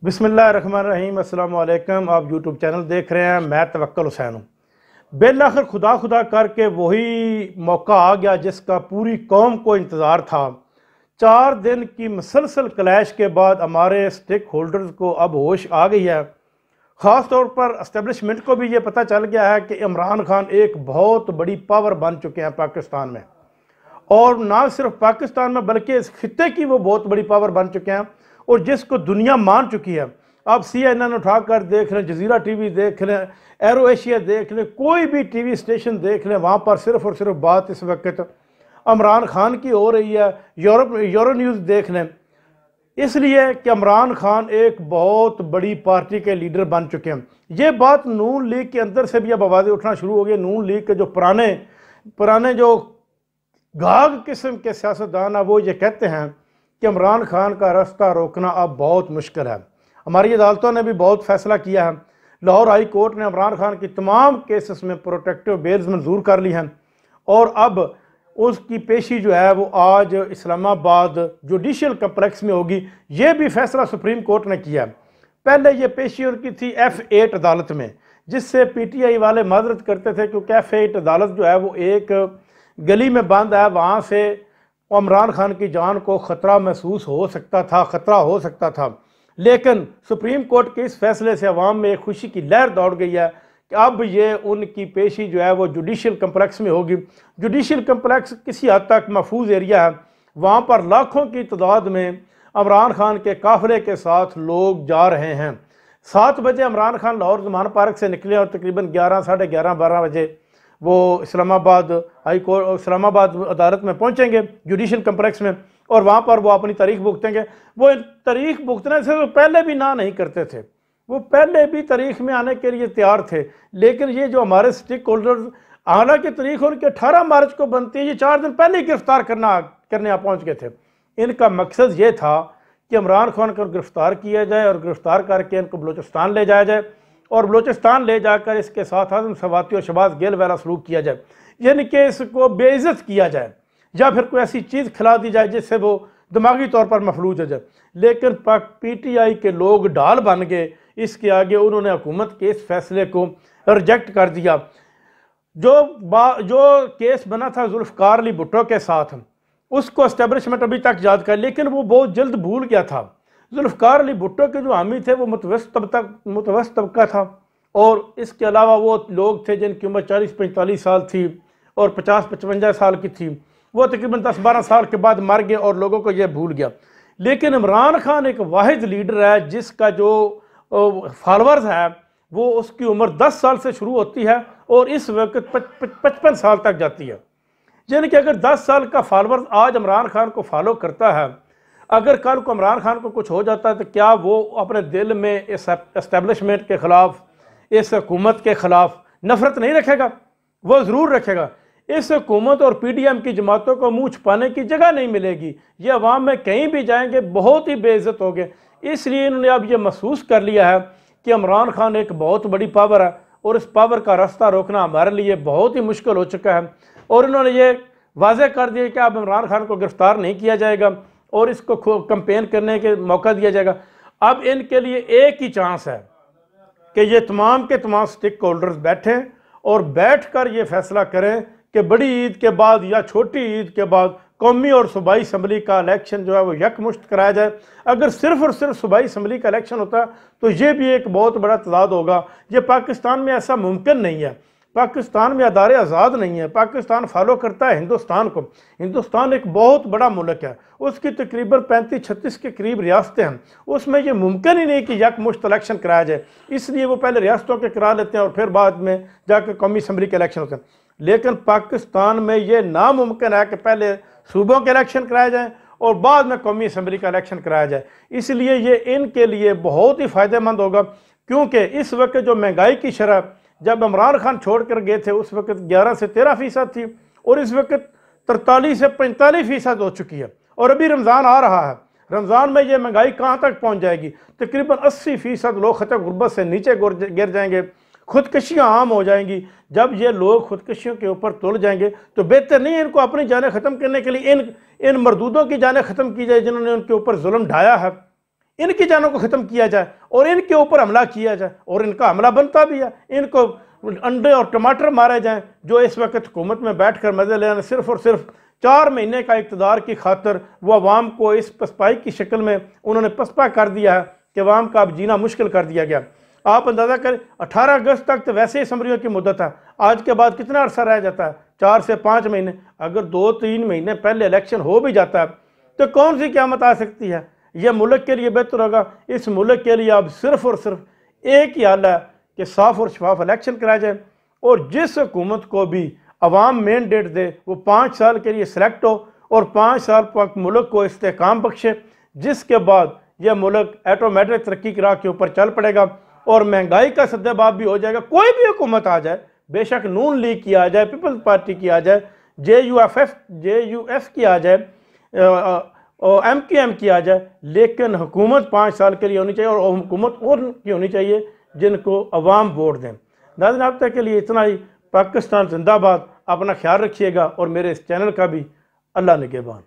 बिस्मिल्लाहिर्रहमानिर्रहीम। अस्सलाम वालेकुम। आप यूट्यूब चैनल देख रहे हैं। मैं तवक्कुल हुसैन हूँ। बिल आखिर खुदा खुदा करके वही मौका आ गया जिसका पूरी कौम को इंतज़ार था। 4 दिन की मुसलसल क्लैश के बाद हमारे स्टेक होल्डर्स को अब होश आ गई है। ख़ास तौर पर इस्टेब्लिशमेंट को भी ये पता चल गया है कि इमरान खान एक बहुत बड़ी पावर बन चुके हैं पाकिस्तान में, और ना सिर्फ पाकिस्तान में बल्कि इस खित्ते की वो बहुत बड़ी पावर बन चुके हैं और जिसको दुनिया मान चुकी है। आप CNN उठाकर देख लें, जजीरा टीवी देख लें, एरो एशिया देख लें, कोई भी टीवी स्टेशन देख लें, वहाँ पर सिर्फ और सिर्फ बात इस वक्त इमरान खान की हो रही है। यूरो न्यूज़ देख लें, इसलिए कि इमरान खान एक बहुत बड़ी पार्टी के लीडर बन चुके हैं। ये बात नून लीग के अंदर से भी अब आवाज़ें उठना शुरू हो गई। नून लीग के जो पुराने जो गाग किस्म के सियासतदान है वो ये कहते हैं कि इमरान खान का रास्ता रोकना अब बहुत मुश्किल है। हमारी अदालतों ने भी बहुत फैसला किया है। लाहौर हाई कोर्ट ने इमरान खान की तमाम केसेस में प्रोटेक्टिव बेल्स मंजूर कर ली हैं और अब उसकी पेशी जो है वो आज इस्लामाबाद जुडिशल कम्प्लेक्स में होगी। ये भी फैसला सुप्रीम कोर्ट ने किया। पहले ये पेशी उनकी थी F8 अदालत में, जिससे PTI वाले माजरत करते थे क्योंकि F8 अदालत जो है वो एक गली में बंद है, वहाँ से इमरान खान की जान को ख़तरा महसूस हो सकता था, ख़तरा हो सकता था। लेकिन सुप्रीम कोर्ट के इस फैसले से अवाम में एक खुशी की लहर दौड़ गई है कि अब ये उनकी पेशी जो है वो जुडिशल कम्प्लेक्स में होगी। जुडिशल कम्प्लेक्स किसी हद तक महफूज एरिया है, वहाँ पर लाखों की तादाद में इमरान खान के काफ़िले के साथ लोग जा रहे हैं। 7 बजे इमरान खान लाहौर ज़मान पार्क से निकले और तकरीबन 11, साढ़े 11, 12 बजे वो इस्लामाबाद हाई कोर्ट, इस्लामाबाद अदालत में पहुंचेंगे जुडिशल कम्प्लेक्स में, और वहाँ पर वो अपनी तारीख भुगतेंगे। वो तारीख भुगतने से तो पहले भी ना नहीं करते थे, वो पहले भी तारीख में आने के लिए तैयार थे। लेकिन ये जो हमारे स्टेक होल्डर्स, हालांकि तारीख उनकी 18 मार्च को बनती है, ये 4 दिन पहले ही गिरफ्तार करने आ पहुँच गए थे। इनका मकसद ये था कि इमरान खान को गिरफ्तार किया जाए और गिरफ्तार करके इनको बलूचिस्तान ले जाया जाए और बलूचिस्तान ले जाकर इसके साथ आजम सवाती और शहबाज गिल वाला सलूक किया जाए, यानी कि इसको बेइज्जत किया जाए या फिर कोई ऐसी चीज़ खिला दी जाए जिससे वो दिमागी तौर पर मफलूज हो जाए। लेकिन PTI के लोग ढाल बन गए इसके आगे, उन्होंने हुकूमत के इस फैसले को रिजेक्ट कर दिया। जो केस बना था जुल्फ़िकार अली भुट्टो के साथ, उसको एस्टेब्लिशमेंट अभी तक याद कर, लेकिन वो बहुत जल्द भूल गया था। जुल्फ़िकार अली भुट्टो के जो हामी थे वो मुतवस्सित तबका था, और इसके अलावा वो लोग थे जिनकी उम्र 40-45 साल थी और 50-55 साल की थी। वो तकरीबन 10-12 साल के बाद मर गए और लोगों को ये भूल गया। लेकिन इमरान खान एक वाहिद लीडर है जिसका जो फॉलोअर्स है वो उसकी उम्र 10 साल से शुरू होती है और इस वक्त 55 साल तक जाती है। यानी कि अगर 10 साल का फॉलोअर्स आज इमरान खान को फॉलो करता है, अगर कल को इमरान खान को कुछ हो जाता है तो क्या वो अपने दिल में इस एस्टेब्लिशमेंट के ख़िलाफ़, इस हुकूमत के ख़िलाफ़ नफ़रत नहीं रखेगा? वो ज़रूर रखेगा। इस हुकूमत और PDM की जमातों को मुँह छुपाने की जगह नहीं मिलेगी। ये अवाम में कहीं भी जाएंगे बहुत ही बेइज्जत हो गए। इसलिए इन्होंने अब ये महसूस कर लिया है कि इमरान खान एक बहुत बड़ी पावर है और इस पावर का रास्ता रोकना हमारे लिए बहुत ही मुश्किल हो चुका है। और इन्होंने ये वाज़ेह कर दिया कि अब इमरान खान को गिरफ़्तार नहीं किया जाएगा और इसको कंपेन करने के मौका दिया जाएगा। अब इनके लिए एक ही चांस है कि ये तमाम के तमाम स्टेक होल्डर्स बैठें और बैठकर ये फैसला करें कि बड़ी ईद के बाद या छोटी ईद के बाद कौमी और सूबाई असम्बली का इलेक्शन जो है वो यकमुश्त कराया जाए। अगर सिर्फ और सिर्फ सूबाई असम्बली का इलेक्शन होता तो ये भी एक बहुत बड़ा तादाद होगा। ये पाकिस्तान में ऐसा मुमकिन नहीं है। पाकिस्तान में अदारे आज़ाद नहीं है। पाकिस्तान फॉलो करता है हिंदुस्तान को। हिंदुस्तान एक बहुत बड़ा मुल्क है, उसकी तकरीबन 35-36 के करीब रियासतें हैं। उसमें ये मुमकिन ही नहीं कि यकमुश्त इलेक्शन कराया जाए, इसलिए वो पहले रियासतों के करा लेते हैं और फिर बाद में जाकर कौमी असम्बली के इलेक्शन होते हैं। लेकिन पाकिस्तान में ये नामुमकिन है कि पहले सूबों के इलेक्शन कराए जाएँ और बाद में कौमी असम्बली का इलेक्शन कराया जाए। इसलिए ये इनके लिए बहुत ही फ़ायदेमंद होगा, क्योंकि इस वक्त जो महंगाई की शरह जब इमरान खान छोड़ कर गए थे उस वक्त 11 से 13% थी और इस वक्त 43 से 45% हो चुकी है। और अभी रमज़ान आ रहा है, रमज़ान में ये महंगाई कहाँ तक पहुँच जाएगी? तकरीबन 80% लोग खतरे गुर्बत से नीचे गिर जाएंगे, खुदकशियाँ आम हो जाएंगी। जब ये लोग खुदकशियों के ऊपर तुल जाएंगे तो बेहतर नहीं इनको अपनी जानें ख़त्म करने के लिए इन मरदूदों की जानें ख़त्म की जाए जिन्होंने उनके ऊपर जुल्म ढाया है। इनकी जानों को ख़त्म किया जाए और इनके ऊपर हमला किया जाए, और इनका हमला बनता भी है। इनको अंडे और टमाटर मारे जाएं, जो इस वक्त हुकूमत में बैठ कर मजे ले रहे हैं, सिर्फ और सिर्फ 4 महीने का इक़्तिदार की खातर वो अवाम को इस पसपाई की शक्ल में उन्होंने पसपा कर दिया है कि अवाम का अब जीना मुश्किल कर दिया गया। आप अंदाज़ा करें 18 अगस्त तक तो वैसे ही असम्बलियों की मुद्दत है, आज के बाद कितना अरसा रह जाता है? 4 से 5 महीने। अगर 2-3 महीने पहले इलेक्शन हो भी जाता है तो कौन सी क़यामत आ सकती है? यह मुल्क के लिए बेहतर होगा। इस मुल्क के लिए अब सिर्फ और सिर्फ एक ही हाल है कि साफ़ और शफाफ इलेक्शन कराया जाए, और जिस हुकूमत को भी अवाम मैंडेट दे वो 5 साल के लिए सेलेक्ट हो और 5 साल तक मुल्क को इस्तेकाम बख्शे, जिसके बाद यह मुल्क ऑटोमेटिक तरक्की की राह के ऊपर चल पड़ेगा और महंगाई का सद्देबाब भी हो जाएगा। कोई भी हुकूमत आ जाए, बेशक नून लीग की आ जाए, पीपल्स पार्टी की आ जाए, JUF की आ जाए, MQM की आ जाए, लेकिन हुकूमत 5 साल के लिए होनी चाहिए, और हुकूमत और की होनी चाहिए जिनको अवाम वोट दें। नाज़रीन, अब तक के लिए इतना ही। पाकिस्तान जिंदाबाद। अपना ख्याल रखिएगा और मेरे इस चैनल का भी अल्लाह निगहबान।